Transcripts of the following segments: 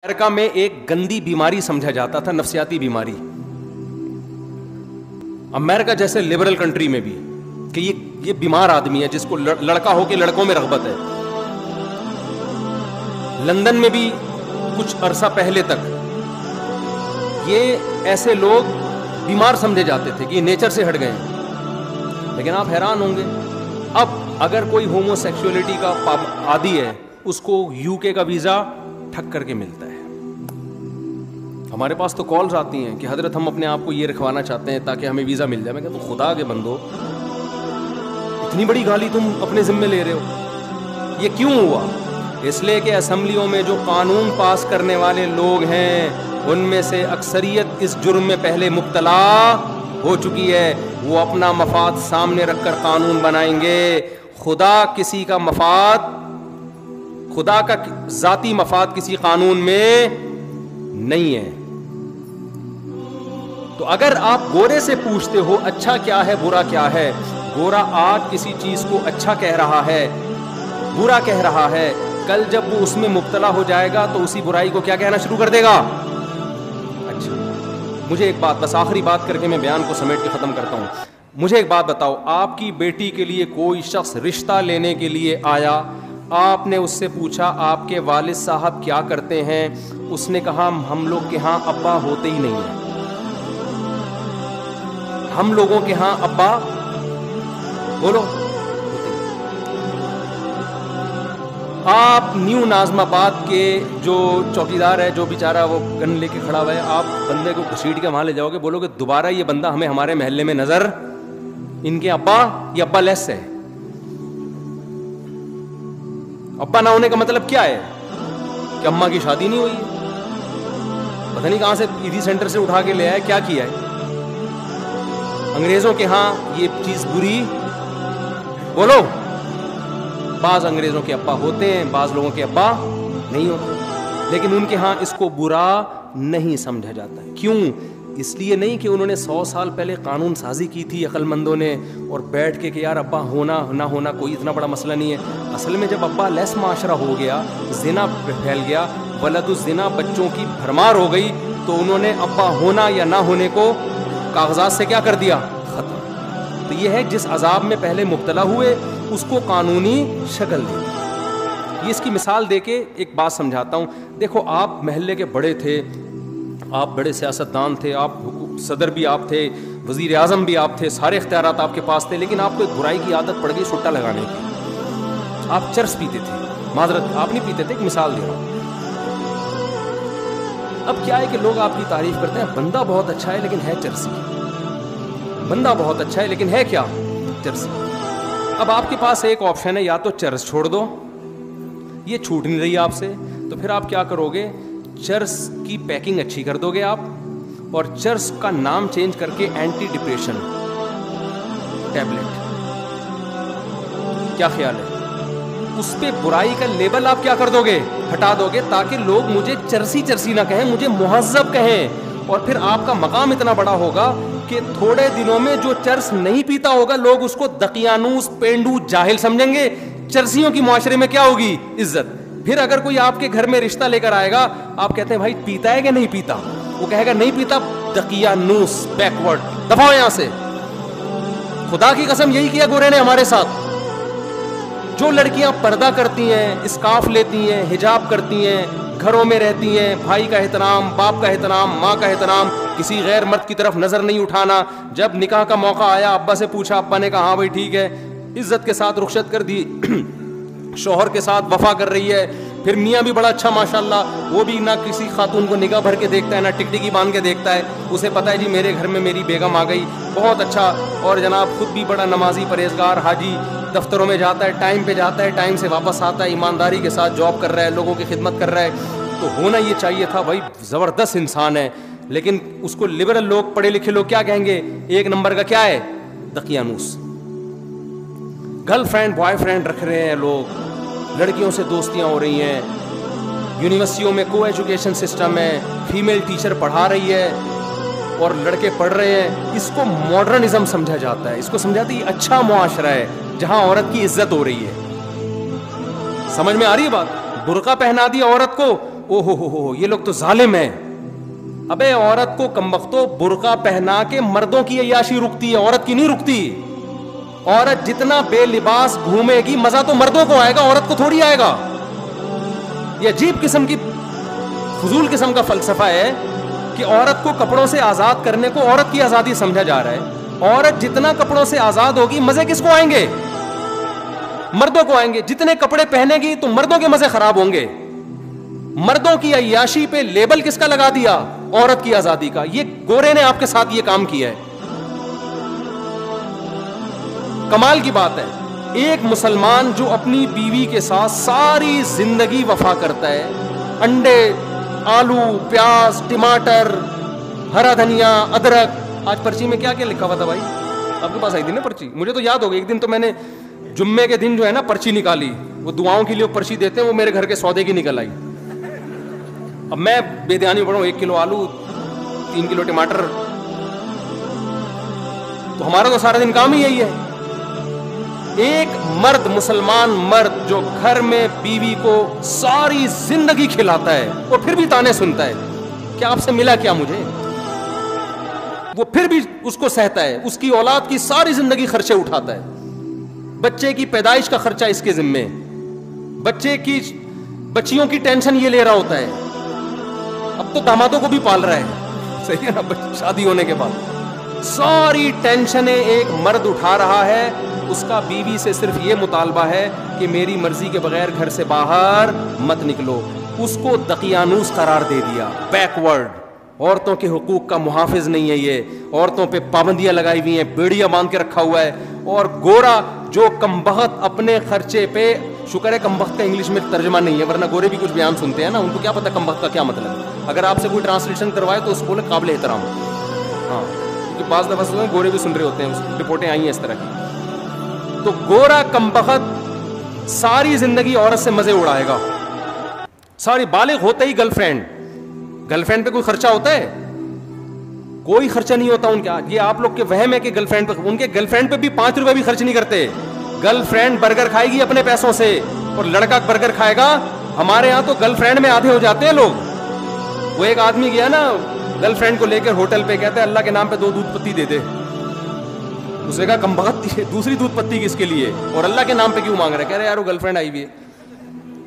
امریکہ میں ایک گندی بیماری سمجھا جاتا تھا, نفسیاتی بیماری, امریکہ جیسے لبرل کنٹری میں بھی, کہ یہ بیمار آدمی ہے جس کو لڑکا ہو کے لڑکوں میں رغبت ہے. لندن میں بھی کچھ عرصہ پہلے تک یہ ایسے لوگ بیمار سمجھے جاتے تھے کہ یہ نیچر سے ہٹ گئے ہیں. لیکن آپ حیران ہوں گے, اب اگر کوئی ہومو سیکسولیٹی کا عادی ہے اس کو یو کے کا ویزا ٹھک کر کے ملتا ہے. ہمارے پاس تو کالز آتی ہیں کہ حضرت ہم اپنے آپ کو یہ رکھوانا چاہتے ہیں تاکہ ہمیں ویزا مل جائے. میں کہتا ہوں خدا کے بندو, اتنی بڑی گالی تم اپنے ذمے لے رہے ہو. یہ کیوں ہوا؟ اس لیے کہ اسمبلیوں میں جو قانون پاس کرنے والے لوگ ہیں ان میں سے اکثریت اس جرم میں پہلے مبتلا ہو چکی ہے. وہ اپنا مفاد سامنے رکھ کر قانون بنائیں گے. خدا کسی کا مفاد, خدا کا ذاتی مفاد کسی قانون میں نہیں ہے. تو اگر آپ گورے سے پوچھتے ہو اچھا کیا ہے برا کیا ہے, گورا آج کسی چیز کو اچھا کہہ رہا ہے, برا کہہ رہا ہے, کل جب وہ اس میں مبتلا ہو جائے گا تو اسی برائی کو کیا کہنا شروع کر دے گا. اچھا مجھے ایک بات, بس آخری بات کر کے میں بیان کو سمیٹ کے ختم کرتا ہوں. مجھے ایک بات بتاؤ, آپ کی بیٹی کے لیے کوئی شخص رشتہ لینے کے لیے آیا, آپ نے اس سے پوچھا آپ کے والد صاحب کیا کرتے ہیں, اس نے کہا ہم لوگ کے ہاں ابا ہوتے ہی نہیں ہیں, ہم لوگوں کے ہاں ابا بولو. آپ نیو نازم آباد کے جو چوکیدار ہے, جو بیچارہ وہ گن لے کے کھڑا ہوا ہے, آپ بندے کو گھسیٹ کے وہاں لے جاؤ گے, بولو گے دوبارہ یہ بندہ ہمیں ہمارے محلے میں نظر, ان کے ابا یہ ابا لیس ہے. ابا نہ ہونے کا مطلب کیا ہے کہ اماں کی شادی نہیں ہوئی ہے, پتہ نہیں کہاں سے ایدھی سینٹر سے اٹھا کے لے آئے, کیا کیا ہے. انگریزوں کے ہاں یہ چیز بری, بولو, بعض انگریزوں کے ابا ہوتے ہیں, بعض لوگوں کے ابا نہیں ہوتے, لیکن ان کے ہاں اس کو برا نہیں سمجھا جاتا. کیوں؟ اس لیے نہیں کہ انہوں نے 100 سال پہلے قانون سازی کی تھی عقل مندوں نے اور بیٹھ کے کہ یار ابا ہونا نہ ہونا کوئی اتنا بڑا مسئلہ نہیں ہے. اصل میں جب ابا لیس معاشرہ ہو گیا, زنا پھیل گیا, ولد الزنا بچوں کی بھرمار ہو گئی, تو انہوں نے ابا ہونا یا نہ ہونے کو کاغذات سے کیا کر دیا, ختم. تو یہ ہے جس عذاب میں پہلے مبتلا ہوئے اس کو قانونی شکل دی. یہ اس کی مثال دے کے ایک بات سمجھاتا ہوں. دیکھو آپ محلے کے بڑے تھے, آپ بڑے سیاستدان تھے, آپ صدر بھی آپ تھے, وزیر اعظم بھی آپ تھے, سارے اختیارات آپ کے پاس تھے, لیکن آپ کو ایک برائی کی عادت پڑ گئی سٹا لگانے کی. آپ چرس پیتے تھے, معذرت آپ نہیں پیتے تھے, ایک مثال دے رہا ہوں. اب کیا ہے کہ لوگ آپ کی تعریف کرتے ہیں, بندہ بہت اچھا ہے لیکن ہے چرسی, بندہ بہت اچھا ہے لیکن ہے کیا, چرسی. اب آپ کے پاس ایک آپشن ہے, یا تو چرس چھوڑ دو, یہ چھوٹ نہیں رہی آپ سے, تو پھر آپ کیا کرو گے, چرس کی پیکنگ اچھی کر دو گے آپ, اور چرس کا نام چینج کر کے اینٹی ڈپریشن ٹیبلٹ. کیا خیال ہے, اس پہ برائی کا لیبل آپ کیا کر دو گے, ہٹا دو گے, تاکہ لوگ مجھے چرسی چرسی نہ کہیں, مجھے مہذب کہیں. اور پھر آپ کا مقام اتنا بڑا ہوگا کہ تھوڑے دنوں میں جو چرس نہیں پیتا ہوگا لوگ اس کو دقیانوس, پینڈو, جاہل سمجھیں گے. چرسیوں کی معاشرے میں کیا ہوگی, عزت. پھر اگر کوئی آپ کے گھر میں رشتہ لے کر آئے گا, آپ کہتے ہیں بھائی پیتا ہے کہ نہیں پیتا, وہ کہے گا نہیں پیتا, دقیانوس, بیکورڈ, دفعہ یہاں سے. خدا کی قسم یہی کیا گورے نے ہمارے ساتھ. جو لڑکیاں پردہ کرتی ہیں, اسکارف لیتی ہیں, حجاب کرتی ہیں, گھروں میں رہتی ہیں, بھائی کا احترام, باپ کا احترام, ماں کا احترام, کسی غیر مرد کی طرف نظر نہیں اٹھانا. جب نکاح کا موقع آیا ابا سے پوچھا, ابا نے کہا ہاں بھائی ٹھیک ہے, عزت کے ساتھ رخصت کر دی, شوہر کے ساتھ وفا کر رہی ہے. پھر میاں بھی بڑا اچھا ماشاءاللہ, وہ بھی نہ کسی خاتون کو نگاہ بھر کے دیکھتا ہے, نہ ٹکٹکی باندھ کے دیکھتا ہے, اسے پتا ہے جی میرے گھر میں میری بیگم آ گئی, بہت اچھا. اور جناب خود بھی بڑا نمازی, پرہیزگار, حاجی, دفتروں میں جاتا ہے, ٹائم پہ جاتا ہے, ٹائم سے واپس آتا ہے, ایمانداری کے ساتھ جاب کر رہا ہے, لوگوں کی خدمت کر رہا ہے. تو ہونا یہ چاہیے تھا بھائی, زبردست انسان ہے. لیکن اس کو لبرل لوگ, پڑھے لکھے لوگ کیا کہیں گے, ایک نمبر کا کیا ہے, دقیانوس. گرل فرینڈ بوائے فرینڈ رکھ رہے ہیں لوگ, لڑکیوں سے دوستیاں ہو رہی ہیں, یونیورسٹیوں میں کو ایجوکیشن سسٹم ہے, فیمیل ٹیچر پڑھا رہی ہے اور لڑکے پڑھ رہے ہیں. اس کو ماڈرنزم سمجھا جاتا ہے, اس کو سمجھاتے یہ اچھا معاشرہ ہے جہاں عورت کی عزت ہو رہی ہے. سمجھ میں آ رہی ہے بات؟ برقع پہنا دی عورت کو او ہو یہ لوگ تو ظالم ہیں. ابے عورت کو کمبختوں برقع پہنا کے مردوں کی عیاشی رکتی ہے, عورت کی نہیں رکتی. عورت جتنا بے لباس گھومے گی مزہ تو مردوں کو آئے گا, عورت کو تھوڑی آئے گا. یہ عجیب قسم کی فضول قسم کا فلسفہ ہے کہ عورت کو کپڑوں سے آزاد کرنے کو عورت کی آزادی سمجھا جا رہا ہے. عورت جتنا کپڑوں سے آزاد ہوگی مزے کس کو آئیں گے؟ مردوں کو آئیں گے. جتنے کپڑے پہنے گی تو مردوں کے مزے خراب ہوں گے. مردوں کی عیاشی پہ لیبل کس کا لگا دیا؟ عورت کی آزادی کا. یہ گورے نے آپ کے ساتھ یہ کام کیا ہے. کمال کی بات ہے, ایک مسلمان جو اپنی بیوی کے ساتھ ساری زندگی وفا کرتا ہے, انڈے, آلو, پیاز, ٹماٹر, ہرا دھنیا, ادرک. آج پرچی میں کیا کیا لکھا ہوا تھا بھائی؟ آپ کے پاس آئی تھی نا پرچی؟ مجھے تو یاد ہو گئی. ایک دن تو میں نے جمعے کے دن جو ہے نا پرچی نکالی, وہ دعاؤں کے لیے پرچی دیتے ہیں, وہ میرے گھر کے سودے کی نکل آئی. اب میں بے دھیانی پڑھوں, 1 کلو آلو, 3 کلو ٹماٹر, تو ہمارا تو سارا دن کام ہی یہی ہے. ایک مرد, مسلمان مرد جو گھر میں بیوی کو ساری زندگی کھلاتا ہے اور پھر بھی تانے سنتا ہے, کیا آپ سے ملا کیا مجھے؟ وہ پھر بھی اس کو سہتا ہے, اس کی اولاد کی ساری زندگی خرچے اٹھاتا ہے, بچے کی پیدائش کا خرچہ اس کے ذمے, بچیوں کی ٹینشن یہ لے رہا ہوتا ہے. اب تو دامادوں کو بھی پال رہا ہے, صحیح ہے نا, شادی ہونے کے بعد ساری ٹینشنیں ایک مرد اٹھا رہا ہے. اس کا بیوی سے صرف یہ مطالبہ ہے کہ میری مرضی کے بغیر گھر سے باہر مت نکلو. اس کو دقیانوس قرار دے دیا, بیکورڈ. عورتوں کے حقوق کا محافظ نہیں ہے یہ, عورتوں پہ پابندیاں لگائی ہوئی ہیں, بیڑیاں باندھ کے رکھا ہوا ہے. اور گورا جو کمبخت اپنے خرچے پہ, شکر ہے کمبخت کا انگلش میں ترجمہ نہیں ہے, ورنہ گورے بھی کچھ بیان سنتے ہیں نا, ان کو کیا پتا کمبخت کا کیا مطلب ہے. اگر آپ سے کوئی ٹرانسلیشن کروائے تو اس کو قابل احترام. ہاں, کیونکہ بعض دفعہ گورے بھی سن رہے ہوتے ہیں, رپورٹیں آئی ہیں اس طرح کی. تو گورا کمبخت ساری زندگی عورت سے مزے اڑائے گا, ساری. بالغ ہوتے ہی گرل فرینڈ پہ کوئی خرچہ ہوتا ہے؟ کوئی خرچہ نہیں ہوتا ان کا. یہ آپ لوگ کے وہم ہے کہ گرل فرینڈ پہ, ان کے گرل فرینڈ پہ بھی 5 روپے بھی خرچ نہیں کرتے. گرل فرینڈ برگر کھائے گی اپنے پیسوں سے, اور لڑکا برگر کھائے گا. ہمارے یہاں تو گرل فرینڈ میں آدھے ہو جاتے ہیں لوگ. وہ ایک آدمی گیا نا گرل فرینڈ کو لے کر ہوٹل پہ, کہتے ہیں اللہ کے نام پہ 2 دودھ پتی دے دے. اس نے کہا کمبخت دوسری دودھ پتی کس کے لیے, اور اللہ کے نام پہ کیوں مانگ رہا ہے؟ کہہ رہے یار وہ گرل فرینڈ آئی ہوئی ہے.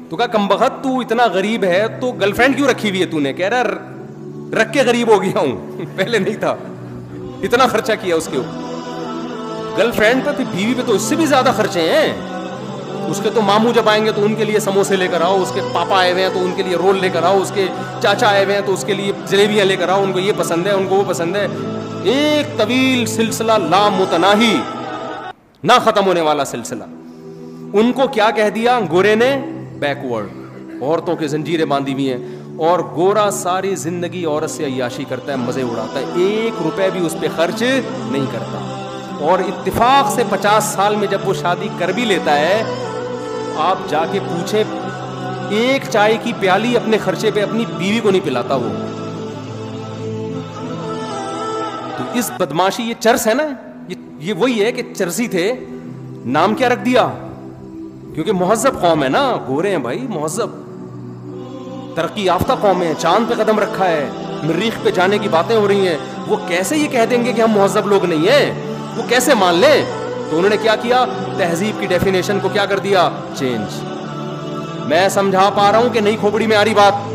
تو کہا کمبخت تو اتنا غریب ہے تو گرل فرینڈ کیوں رکھی ہوئی ہے تو نے؟ کہہ رہا رکھ کے غریب ہو گیا ہوں, پہلے نہیں تھا. اتنا خرچہ کیا اس کے اوپر. گرل فرینڈ پہ تو, بیوی پہ تو اس سے بھی زیادہ خرچے ہیں. اس کے تو ماموں جب آئیں گے تو ان کے لیے سموسے لے کر آؤ, اس کے پاپا آئے ہوئے ہیں تو ان کے لیے رول لے کر آؤ, اس کے چاچا آئے ہوئے ہیں تو اس کے لیے جلیبیاں لے کر آؤ, ان کو یہ پسند ہے, ان کو وہ پسند ہے. ایک طویل سلسلہ لامتناہی, نہ ختم ہونے والا سلسلہ. ان کو کیا کہہ دیا گورے نے؟ بیکورڈ. عورتوں کے زنجیریں باندھی ہوئی ہیں. اور گورا ساری زندگی عورت سے عیاشی کرتا ہے, مزے اڑاتا ہے, 1 روپے بھی اس پہ خرچ نہیں کرتا. اور اتفاق سے 50 سال میں جب وہ شادی کر بھی لیتا ہے, آپ جا کے پوچھیں, ایک چائے کی پیالی اپنے خرچے پہ اپنی بیوی کو نہیں پلاتا وہ. تو اس بدماشی, یہ چرس ہے نا, یہ وہی ہے کہ چرسی تھے. نام کیا رکھ دیا؟ کیونکہ مہذب قوم ہے نا, گورے ہیں بھائی, مہذب ترقی یافتہ قوم ہے, چاند پہ قدم رکھا ہے, مریخ پہ جانے کی باتیں ہو رہی ہیں. وہ کیسے یہ کہہ دیں گے کہ ہم مہذب لوگ نہیں ہیں؟ وہ کیسے مان لیں؟ تو انہوں نے کیا کیا؟ تہذیب کی ڈیفینیشن کو کیا کر دیا؟ چینج. میں سمجھا پا رہا ہوں کہ نہیں کھوپڑی میں آ رہی بات؟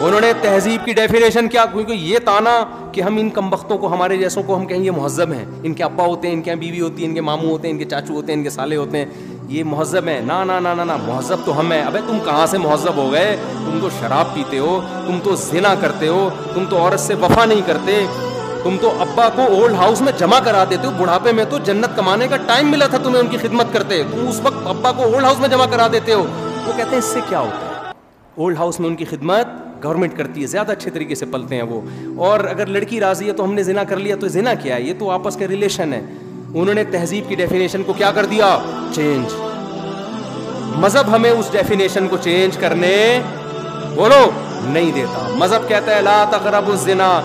انہوں نے تہذیب کی ڈیفینیشن کیا, کیونکہ یہ تانا کہ ہم ان کمبختوں کو, ہمارے جیسوں کو ہم کہیں یہ مہذب ہیں, ان کے ابا ہوتے ہیں, ان کے یہاں بیوی ہوتی ہے, ان کے ماموں ہوتے ہیں, ان کے چاچو ہوتے ہیں, ان کے سالے ہوتے ہیں, یہ مہذب ہیں. نا نا نا نا نا, مہذب تو ہم ہیں. ابے تم کہاں سے مہذب ہو گئے؟ تم تو شراب پیتے ہو, تم تو زنا کرتے ہو, تم تو عورت سے وفا نہیں کرتے, تم تو ابا کو اولڈ ہاؤس میں جمع کرا دیتے ہو. بڑھاپے میں تو جنت کمانے کا ٹائم ملا تھا تمہیں ان کی خدمت کرتے, تم اس وقت ابا کو اولڈ ہاؤس میں جمع کرا دیتے ہو. وہ کہتے ہیں اس سے کیا ہوتا ہے؟ اولڈ ہاؤس میں ان کی خدمت گورنمنٹ کرتی ہے, زیادہ اچھے طریقے سے پلتے ہیں وہ. اور اگر لڑکی راضی ہے تو ہم نے زنا کر لیا, تو زنا کیا ہے؟ یہ تو آپس کے ریلیشن ہے. انہوں نے تہذیب کی ڈیفینیشن کو کیا کر دیا؟ چینج. مذہب ہمیں اس ڈیفینیشن کو چینج کرنے بولو نہیں دیتا. مذہب کہتا ہے لا تقربوا الزنا.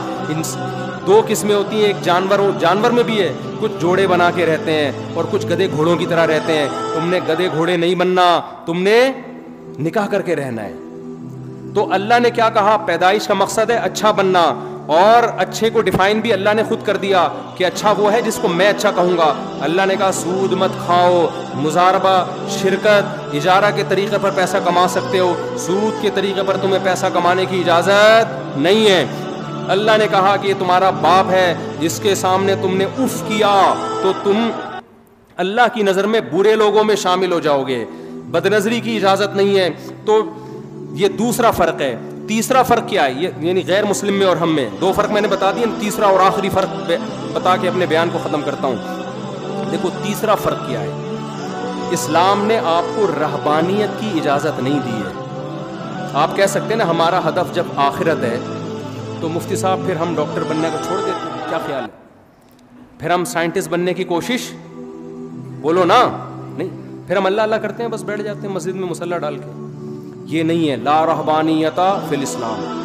2 قسمیں ہوتی ہیں, ایک جانور میں بھی ہے, کچھ جوڑے بنا کے رہتے ہیں اور کچھ گدھے گھوڑوں کی طرح رہتے ہیں. تم نے گدھے گھوڑے نہیں بننا, تم نے نکاح کر کے رہنا ہے. تو اللہ نے کیا کہا؟ پیدائش کا مقصد ہے اچھا بننا، اور اچھے کو ڈیفائن بھی اللہ نے خود کر دیا کہ اچھا وہ ہے جس کو میں اچھا کہوں گا۔ اللہ نے کہا سود مت کھاؤ، مضاربہ، شرکت، اجارہ کے طریقے پر پیسہ کما سکتے ہو، سود کے طریقے پر تمہیں پیسہ کمانے کی اجازت نہیں ہے۔ اللہ نے کہا کہ یہ تمہارا باپ ہے، اس کے سامنے تم نے اف کیا تو تم اللہ کی نظر میں برے لوگوں میں شامل ہو جاؤ گے، بد نظری کی اجازت نہیں ہے۔ تو یہ دوسرا فرق ہے۔ تیسرا فرق کیا ہے؟ یہ یعنی غیر مسلم میں اور ہم میں دو فرق میں نے بتا دیے، تیسرا اور آخری فرق بتا کے اپنے بیان کو ختم کرتا ہوں۔ دیکھو تیسرا فرق کیا ہے، اسلام نے آپ کو رہبانیت کی اجازت نہیں دی ہے۔ آپ کہہ سکتے ہیں نا ہمارا ہدف جب آخرت ہے تو مفتی صاحب پھر ہم ڈاکٹر بننے کو چھوڑ دیتے ہیں، کیا خیال ہے؟ پھر ہم سائنٹسٹ بننے کی کوشش، بولو نا، نہیں، پھر ہم اللہ اللہ کرتے ہیں، بس بیٹھ جاتے ہیں مسجد میں مصلی ڈال کے۔ یہ نہیں ہے، لا رہبانیت فی الاسلام۔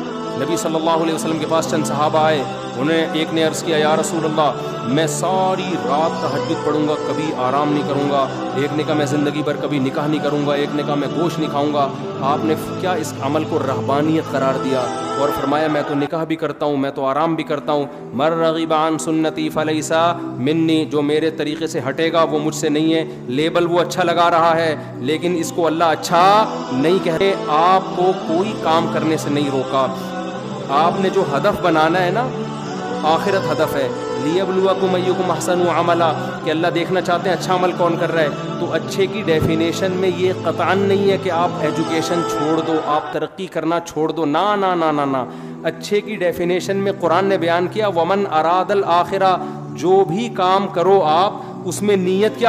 نبی صلی اللہ علیہ وسلم کے پاس چند صحابہ آئے، انہیں ایک نے عرض کیا یا رسول اللہ میں ساری رات تہجد پڑھوں گا، کبھی آرام نہیں کروں گا۔ ایک نے کہا میں زندگی بھر کبھی نکاح نہیں کروں گا، ایک نے کہا میں گوشت نہیں کھاؤں گا۔ آپ نے کیا اس عمل کو رہبانیت قرار دیا اور فرمایا میں تو نکاح بھی کرتا ہوں، میں تو آرام بھی کرتا ہوں۔ من رغب عن سنتی فلیس منی، جو میرے طریقے سے ہٹے گا وہ مجھ سے نہیں ہے۔ لیبل وہ اچھا لگا رہا ہے لیکن اس کو اللہ اچھا نہیں کہتے۔ آپ کو کوئی کام کرنے سے نہیں روکا۔ آپ نے جو ہدف بنانا ہے نا، آخرت ہدف ہے، لیبلوکم ایکم احسن عملا، کہ اللہ دیکھنا چاہتے ہیں اچھا عمل کون کر رہا ہے۔ تو اچھے کی ڈیفینیشن میں یہ قطعاً نہیں ہے کہ آپ ایجوکیشن چھوڑ دو، آپ ترقی کرنا چھوڑ دو، نا نا نا نا نا۔ اچھے کی ڈیفینیشن میں قرآن نے بیان کیا ومن اراد الآخرہ، جو بھی کام کرو آپ اس میں نیت کیا